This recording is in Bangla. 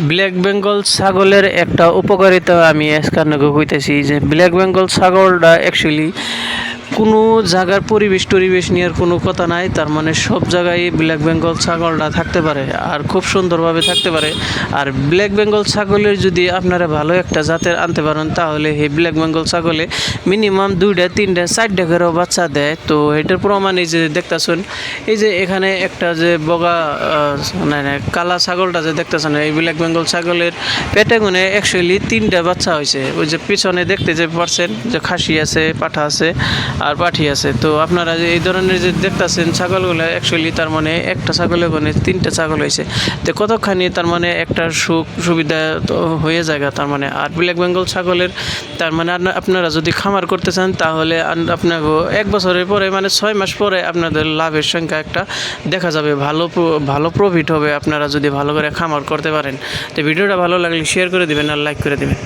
ব্ল্যাক বেঙ্গল ছাগলের একটা উপকারিতা আমি আজকে কইতেছি যে ব্ল্যাক বেঙ্গল ছাগলটা অ্যাকচুয়ালি কোনো জায়গার পরিবেশ নিয়ে কোনো কথা নাই। তার মানে সব জায়গায় ব্ল্যাক বেঙ্গল ছাগলটা থাকতে পারে আর খুব সুন্দরভাবে থাকতে পারে। আর ব্ল্যাক বেঙ্গল ছাগলের যদি আপনারা ভালো একটা জাতের আনতে পারেন তাহলে এই ব্ল্যাক বেঙ্গল ছাগলে মিনিমাম 2টা 3টা 4টা করে বাচ্চা দেয়। তো এটার প্রমাণ এই যে দেখতেছেন, এই যে এখানে একটা যে বগা মানে কালা ছাগলটা যে দেখতেছেন, এই ব্ল্যাক বেঙ্গল ছাগলের পেটে গুনে অ্যাকচুয়ালি 3টা বাচ্চা হয়েছে। ওই যে পিছনে দেখতে যে পারছেন যে খাসি আছে, পাঠা আছে আর পাঠি আছে। তো আপনারা যে এই ধরনের যে দেখতেছেন ছাগলগুলো অ্যাকচুয়ালি তার মানে একটা ছাগলের মানে 3টা ছাগল হয়েছে। তো কতখানি তার মানে একটা সুবিধা তো হয়ে যায় তার মানে। আর ব্ল্যাক বেঙ্গল ছাগলের তার মানে আপনারা যদি খামার করতে চান তাহলে আপনাকে 1 বছরের পরে মানে 6 মাস পরে আপনাদের লাভের সংখ্যা একটা দেখা যাবে, ভালো প্রফিট হবে আপনারা যদি ভালো করে খামার করতে পারেন। তো ভিডিওটা ভালো লাগলে শেয়ার করে দিবেন আর লাইক করে দিবেন।